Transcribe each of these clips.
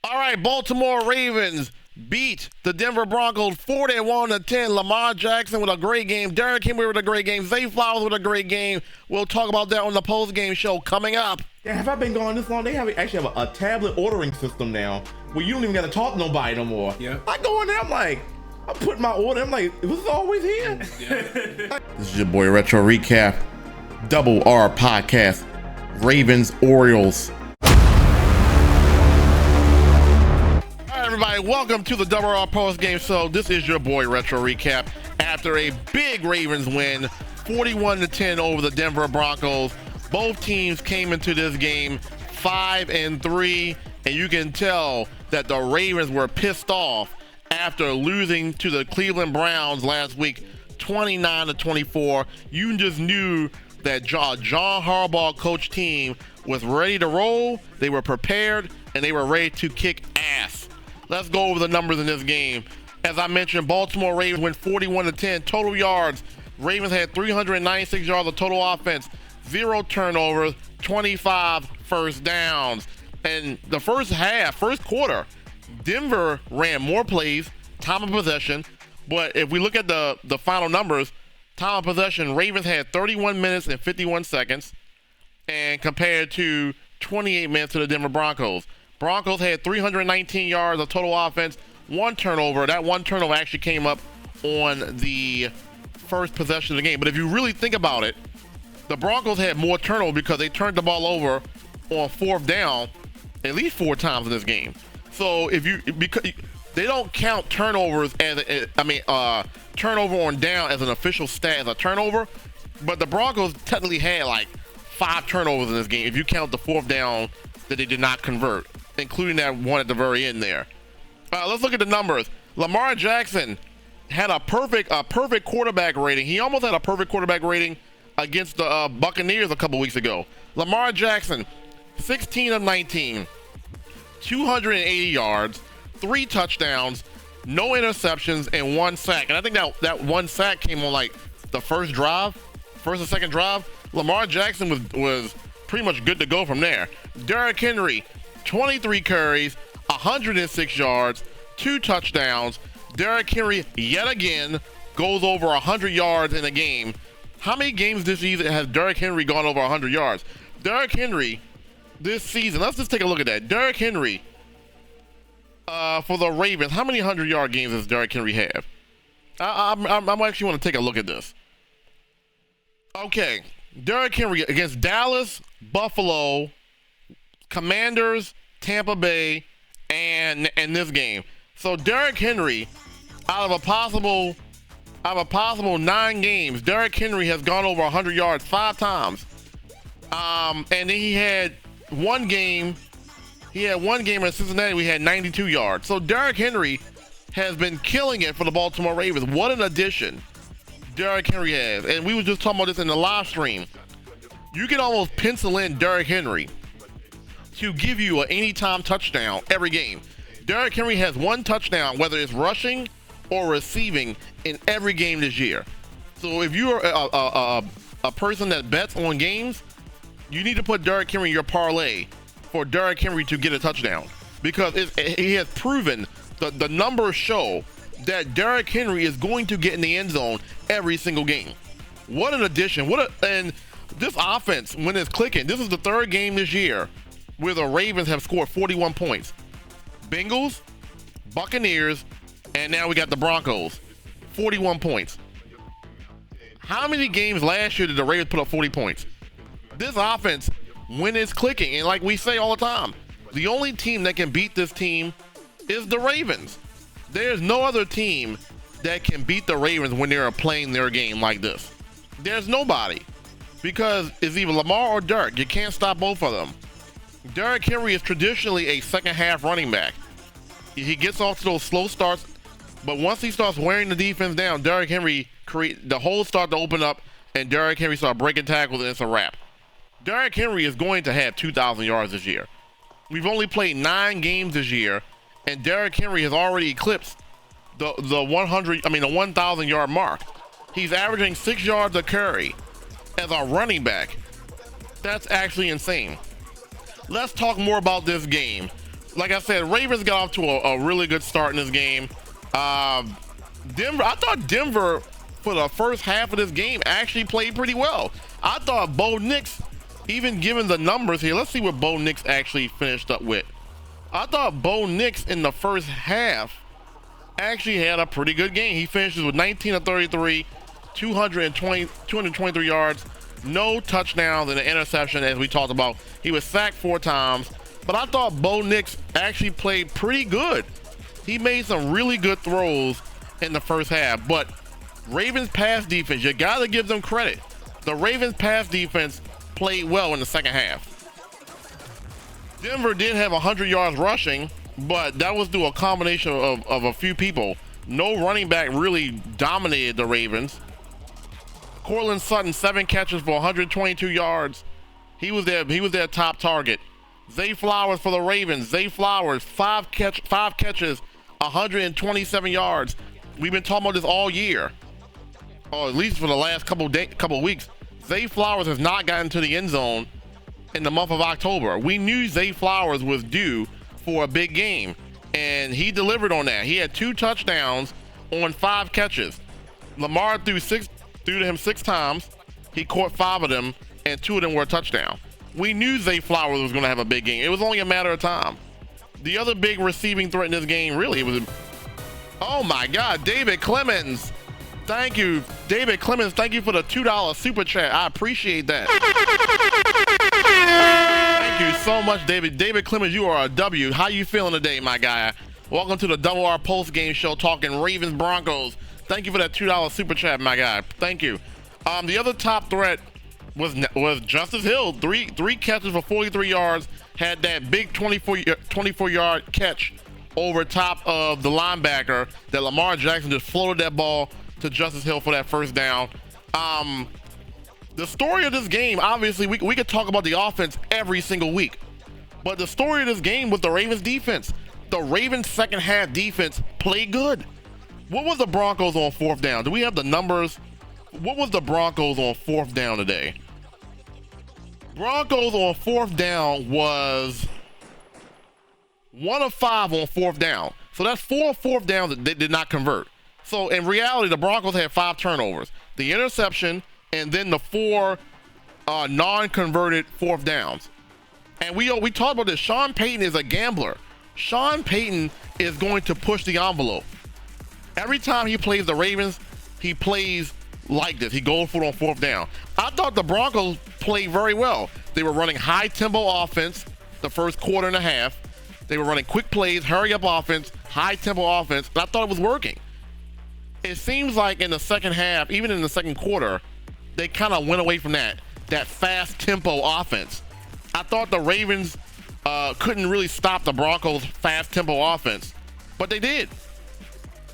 All right, Baltimore Ravens beat the Denver Broncos 41-10. Lamar Jackson with a great game. Derrick Henry with a great game. Zay Flowers with a great game. We'll talk about that on the post-game show coming up. Yeah, have I been gone this long? They actually have a tablet ordering system now where you don't even got to talk to nobody no more. Yeah. I go in there, I'm like, I put my order, I'm like, was this always here? Yeah. This is your boy Retro Recap, Double R Podcast, Ravens, Orioles. Everybody, welcome to the Double R Post Game Show. This is your boy Retro Recap. After a big Ravens win, 41-10 over the Denver Broncos, both teams came into this game 5-3, and you can tell that the Ravens were pissed off after losing to the Cleveland Browns last week, 29-24. You just knew that John Harbaugh coach team was ready to roll. They were prepared, and they were ready to kick ass. Let's go over the numbers in this game. As I mentioned, Baltimore Ravens went 41-10. Total yards, Ravens had 396 yards of total offense, 0 turnovers, 25 first downs. And the first quarter, Denver ran more plays, time of possession. But if we look at the final numbers, time of possession, Ravens had 31 minutes and 51 seconds, and compared to 28 minutes to the Denver Broncos. Broncos had 319 yards of total offense, 1 turnover. That 1 turnover actually came up on the first possession of the game. But if you really think about it, the Broncos had more turnover because they turned the ball over on 4th down at least 4 times in this game. So because they don't count turnovers as turnover on down as an official stat as a turnover, but the Broncos technically had like 5 turnovers in this game if you count the 4th down that they did not convert, including that one at the very end there. Let's look at the numbers. Lamar Jackson had a perfect quarterback rating. He almost had a perfect quarterback rating against the Buccaneers a couple weeks ago. Lamar Jackson, 16 of 19, 280 yards, 3 touchdowns, no interceptions, and 1 sack. And I think that 1 sack came on like the first or second drive. Lamar Jackson was pretty much good to go from there. Derrick Henry, 23 carries, 106 yards, 2 touchdowns. Derrick Henry yet again goes over 100 yards in a game. How many games this season has Derrick Henry gone over 100 yards? Derrick Henry this season, let's just take a look at that. Derrick Henry for the Ravens, how many 100-yard games does Derrick Henry have? I actually want to take a look at this. Okay, Derrick Henry against Dallas, Buffalo, Commanders, Tampa Bay, and this game. So Derrick Henry, out of a possible 9 games, Derrick Henry has gone over 100 yards 5 times. And then he had one game in Cincinnati. We had 92 yards. So Derrick Henry has been killing it for the Baltimore Ravens. What an addition Derrick Henry has. And we were just talking about this in the live stream. You can almost pencil in Derrick Henry to give you an anytime touchdown every game. Derrick Henry has 1 touchdown, whether it's rushing or receiving, in every game this year. So if you're a person that bets on games, you need to put Derrick Henry in your parlay for Derrick Henry to get a touchdown, because he has proven the numbers show that Derrick Henry is going to get in the end zone every single game. What an addition. And this offense, when it's clicking, this is the 3rd game this year where the Ravens have scored 41 points. Bengals, Buccaneers, and now we got the Broncos, 41 points. How many games last year did the Ravens put up 40 points? This offense, when it's clicking, and like we say all the time, the only team that can beat this team is the Ravens. There's no other team that can beat the Ravens when they're playing their game like this. There's nobody, because it's either Lamar or Derrick. You can't stop both of them. Derrick Henry is traditionally a second half running back. He gets off to those slow starts, but once he starts wearing the defense down, Derrick Henry the holes start to open up, and Derrick Henry start breaking tackles, and it's a wrap. Derrick Henry is going to have 2,000 yards this year. We've only played 9 games this year, and Derrick Henry has already eclipsed the 1,000 yard mark. He's averaging 6 yards a carry as a running back. That's actually insane. Let's talk more about this game. like I said, Ravens got off to a really good start in this game. Denver, I thought Denver for the first half of this game actually played pretty well. I thought Bo Nix, even given the numbers here, let's see what Bo Nix actually finished up with. I thought Bo Nix in the first half actually had a pretty good game. He finishes with 19 of 33, 223 yards, no touchdowns and an interception, as we talked about. He was sacked 4 times, but I thought Bo Nix actually played pretty good. He made some really good throws in the first half, but Ravens pass defense, you gotta give them credit. The Ravens pass defense played well in the second half. Denver did have 100 yards rushing, but that was through a combination of a few people. No running back really dominated the Ravens. Cortland Sutton, 7 catches for 122 yards. He was their top target. Zay Flowers for the Ravens. Zay Flowers, 5 catches, 127 yards. We've been talking about this all year, or at least for the last couple weeks. Zay Flowers has not gotten to the end zone in the month of October. We knew Zay Flowers was due for a big game, and he delivered on that. He had 2 touchdowns on 5 catches. Lamar threw to him 6 times. He caught 5 of them, and 2 of them were a touchdown. We knew Zay Flowers was going to have a big game. It was only a matter of time. The other big receiving threat in this game really was, oh my God, David Clemens. Thank you, David Clemens. Thank you for the $2 super chat. I appreciate that. Thank you so much, David. David Clemens, you are a W. How you feeling today, my guy? Welcome to the Double R Post Game Show, talking Ravens Broncos. Thank you for that $2 super chat, my guy. Thank you. The other top threat was Justice Hill. Three catches for 43 yards. Had that big 24-yard catch over top of the linebacker that Lamar Jackson just floated that ball to Justice Hill for that first down. The story of this game, obviously, we could talk about the offense every single week, but the story of this game was the Ravens defense. The Ravens second half defense played good. What was the Broncos on 4th down? Do we have the numbers? What was the Broncos on 4th down today? Broncos on 4th down was 1 of 5 on 4th down. So that's 4 4th downs that they did not convert. So in reality, the Broncos had 5 turnovers, the interception, and then the 4 non-converted 4th downs. And we talked about this. Sean Payton is a gambler. Sean Payton is going to push the envelope. Every time he plays the Ravens, he plays like this. He goes for it on 4th down. I thought the Broncos played very well. They were running high tempo offense the first quarter and a half. They were running quick plays, hurry up offense, high tempo offense, and I thought it was working. It seems like in the second half, even in the second quarter, they kind of went away from that fast tempo offense. I thought the Ravens couldn't really stop the Broncos' fast tempo offense, but they did.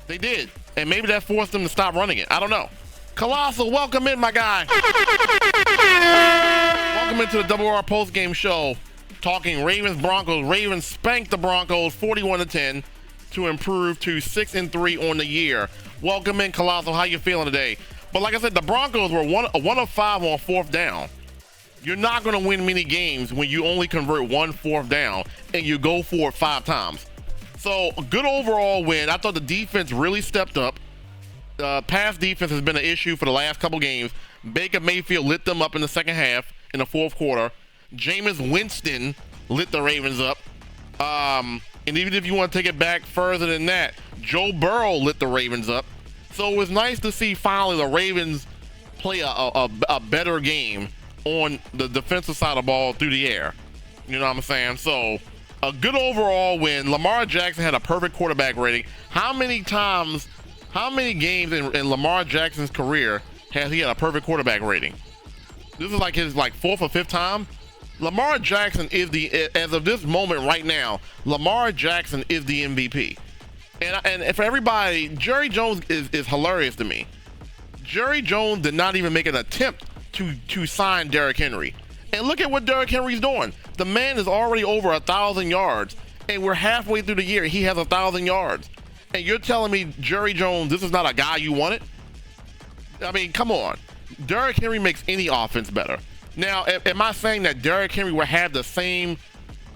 They did, and maybe that forced them to stop running it. I don't know. Colossal, welcome in, my guy. Welcome into the Double R Post Game Show, talking Ravens Broncos. Ravens spanked the Broncos 41-10 to improve to 6-3 on the year. Welcome in, Colossal. How you feeling today? But like I said, the Broncos were 1 of 5 on 4th down. You're not going to win many games when you only convert 1 4th down and you go for it 5 times. So a good overall win. I thought the defense really stepped up. Pass defense has been an issue for the last couple games. Baker Mayfield lit them up in the second half, in the 4th quarter. Jameis Winston lit the Ravens up. And even if you want to take it back further than that, Joe Burrow lit the Ravens up. So it was nice to see finally the Ravens play a better game on the defensive side of the ball through the air. You know what I'm saying? So a good overall win. Lamar Jackson had a perfect quarterback rating. How many games in Lamar Jackson's career has he had a perfect quarterback rating? This is like his 4th or 5th time. Lamar Jackson is as of this moment right now, Lamar Jackson is the MVP. And for everybody, Jerry Jones is hilarious to me. Jerry Jones did not even make an attempt to sign Derrick Henry. And look at what Derrick Henry's doing. The man is already over 1,000 yards, and we're halfway through the year. He has 1,000 yards. And you're telling me, Jerry Jones, this is not a guy you wanted? I mean, come on. Derrick Henry makes any offense better. Now, am I saying that Derrick Henry will have the same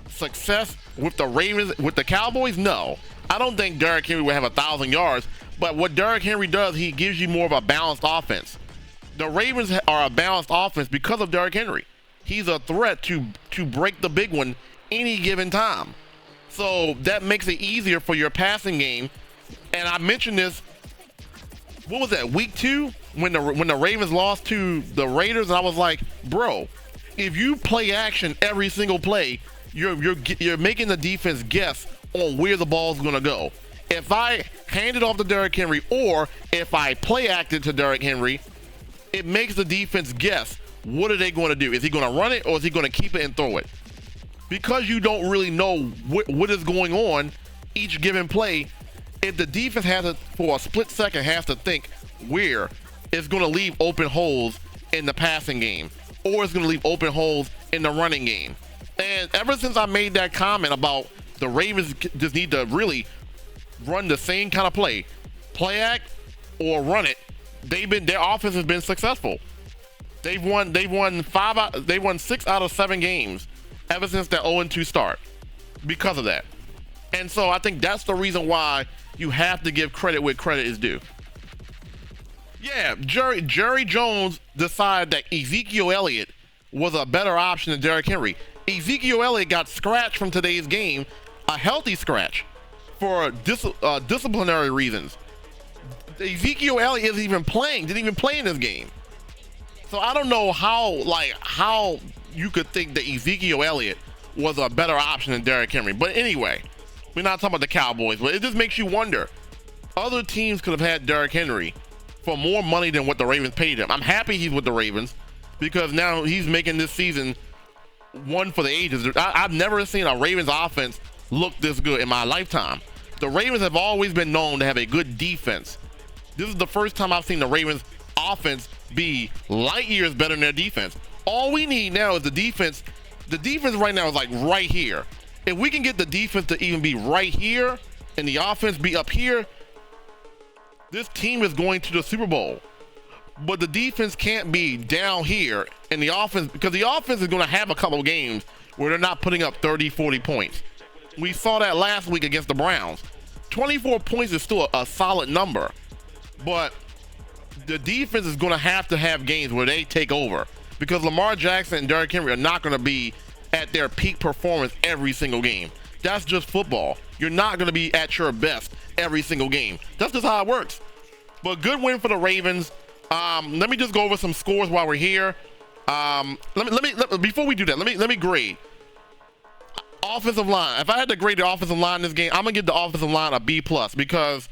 success with the Ravens, with the Cowboys? No. I don't think Derrick Henry will have 1,000 yards, but what Derrick Henry does, he gives you more of a balanced offense. The Ravens are a balanced offense because of Derrick Henry. He's a threat to break the big one any given time. So that makes it easier for your passing game. And I mentioned this, what was that, week 2? When the Ravens lost to the Raiders, and I was like, bro, if you play action every single play, you're making the defense guess on where the ball's gonna go. If I hand it off to Derrick Henry, or if I play acted to Derrick Henry, it makes the defense guess, what are they going to do? Is he going to run it, or is he going to keep it and throw it? Because you don't really know what is going on each given play, if the defense has to, for a split second, has to think where it's going to leave open holes in the passing game, or it's going to leave open holes in the running game. And ever since I made that comment about the Ravens just need to really run the same kind of play act or run it, their offense has been successful. They've won 6 out of 7 games ever since that 0-2 start because of that. And so I think that's the reason why you have to give credit where credit is due. Yeah, Jerry Jones decided that Ezekiel Elliott was a better option than Derrick Henry. Ezekiel Elliott got scratched from today's game, a healthy scratch, for disciplinary reasons. Ezekiel Elliott didn't even play in this game. So I don't know how you could think that Ezekiel Elliott was a better option than Derrick Henry. But anyway, we're not talking about the Cowboys, but it just makes you wonder. Other teams could have had Derrick Henry for more money than what the Ravens paid him. I'm happy he's with the Ravens because now he's making this season one for the ages. I've never seen a Ravens offense look this good in my lifetime. The Ravens have always been known to have a good defense. This is the first time I've seen the Ravens offense be light years better than their defense. All we need now is the defense. The defense right now is like right here. If we can get the defense to even be right here and the offense be up here, this team is going to the Super Bowl. But the defense can't be down here and the offense, because the offense is going to have a couple of games where they're not putting up 30, 40 points. We saw that last week against the Browns. 24 points is still a solid number, but the defense is going to have games where they take over, because Lamar Jackson and Derrick Henry are not going to be at their peak performance every single game. That's just football. You're not going to be at your best every single game. That's just how it works. But good win for the Ravens. Let me just go over some scores while we're here. Before we do that, let me grade offensive line. If I had to grade the offensive line in this game, I'm gonna give the offensive line a B+, because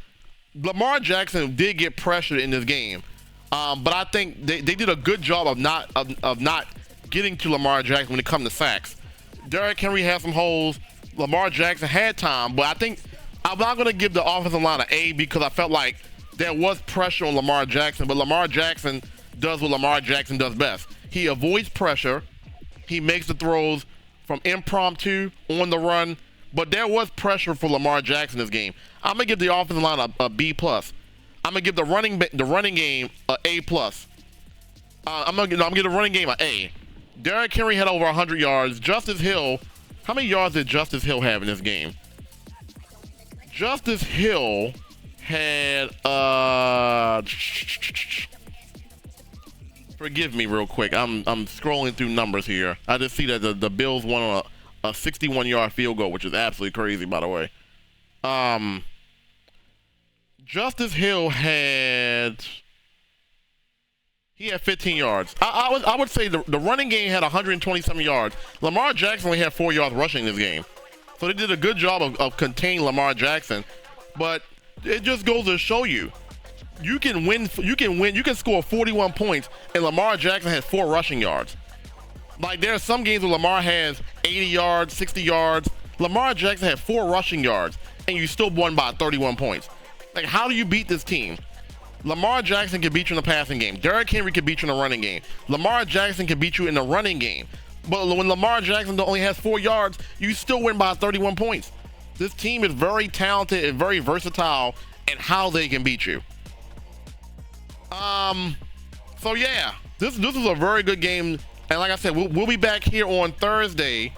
Lamar Jackson did get pressured in this game, but I think they did a good job of not getting to Lamar Jackson when it comes to sacks. Derrick Henry had some holes. Lamar Jackson had time, but I think I'm not gonna give the offensive line an A, because I felt like there was pressure on Lamar Jackson, but Lamar Jackson does what Lamar Jackson does best. He avoids pressure. He makes the throws from impromptu on the run, but there was pressure for Lamar Jackson this game. I'm gonna give the offensive line a B+. I'm gonna give the running game a A+. I'm gonna give the running game an A. Derrick Henry had over 100 yards. Justice Hill, how many yards did Justice Hill have in this game? Justice Hill had forgive me real quick, I'm scrolling through numbers here. I just see that the Bills won on a 61-yard field goal, which is absolutely crazy, by the way. Justice Hill had 15 yards. I would say the running game had 127 yards. Lamar Jackson only had 4 yards rushing this game, so they did a good job of containing Lamar Jackson. But it just goes to show you can win. You can score 41 points, and Lamar Jackson has 4 rushing yards. Like, there are some games where Lamar has 80 yards, 60 yards. Lamar Jackson had 4 rushing yards, and you still won by 31 points. Like, how do you beat this team? Lamar Jackson can beat you in the passing game. Derrick Henry can beat you in the running game. Lamar Jackson can beat you in the running game. But when Lamar Jackson only has 4 yards, you still win by 31 points. This team is very talented and very versatile in how they can beat you. So yeah, this is a very good game. And like I said, we'll be back here on Thursday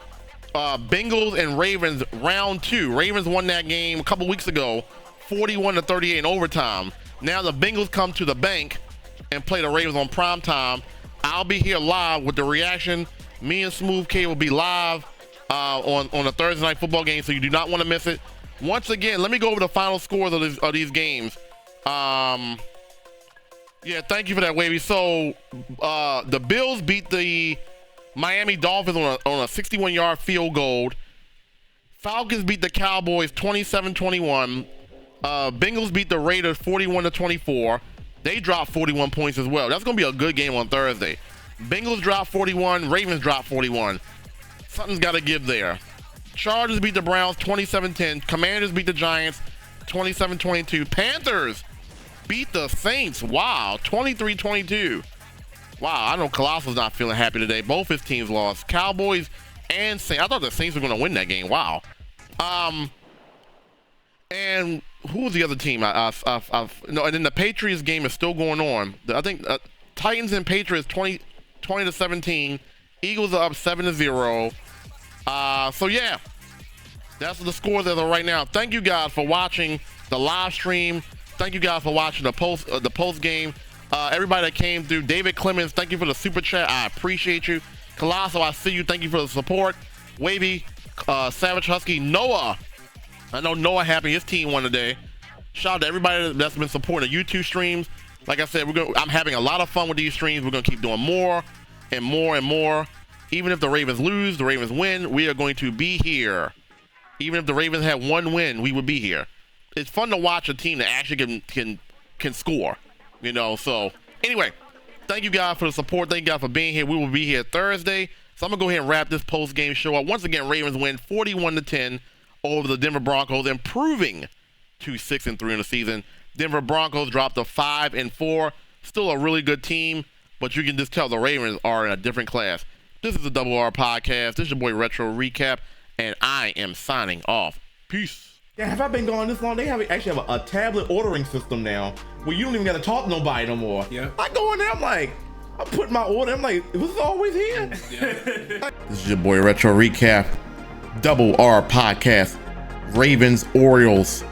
Bengals and Ravens round 2. Ravens won that game a couple weeks ago, 41-38 in overtime. Now the Bengals come to the bank and play the Ravens on prime time. I'll be here live with the reaction. Me and Smooth K will be live on a Thursday night football game, so you do not want to miss it. Once again, let me go over the final scores of these games. Yeah, thank you for that, Wavy. So the Bills beat the Miami Dolphins on a 61-yard field goal. Falcons beat the Cowboys 27-21. Bengals beat the Raiders 41-24. They dropped 41 points as well. That's going to be a good game on Thursday. Bengals dropped 41. Ravens dropped 41. Something's got to give there. Chargers beat the Browns 27-10. Commanders beat the Giants 27-22. Panthers beat the Saints. Wow, 23-22. Wow, I know Colossal's not feeling happy today. Both his teams lost. Cowboys and Saints. I thought the Saints were going to win that game. Wow. And who was the other team? No, and then the Patriots game is still going on. I think Titans and Patriots 20-17. Eagles are up 7-0. So yeah, that's the scores as of right now. Thank you guys for watching the live stream. Thank you guys for watching the post game. Everybody that came through. David Clemens, thank you for the super chat. I appreciate you. Colossal, I see you. Thank you for the support. Wavy, Savage Husky, Noah. I know Noah happy his team won today. Shout out to everybody that's been supporting the YouTube streams. Like I said, I'm having a lot of fun with these streams. We're gonna keep doing more and more and more. Even if the Ravens lose, the Ravens win, we are going to be here. Even if the Ravens had one win, we would be here. It's fun to watch a team that actually can score, you know. So anyway, thank you guys for the support. Thank you guys for being here. We will be here Thursday. So I'm gonna go ahead and wrap this post-game show up. Once again, Ravens win 41-10 over the Denver Broncos, improving to 6-3 in the season. Denver Broncos dropped to 5-4. Still a really good team, but you can just tell the Ravens are in a different class. This is the Double R Podcast. This is your boy Retro Recap, and I am signing off. Peace. Yeah, have I been gone this long? They actually have a tablet ordering system now where you don't even got to talk to nobody no more. Yeah. I go in there, I'm like, I put my order, I'm like, was this always here? Yeah. This is your boy Retro Recap, Double R Podcast, Ravens, Orioles.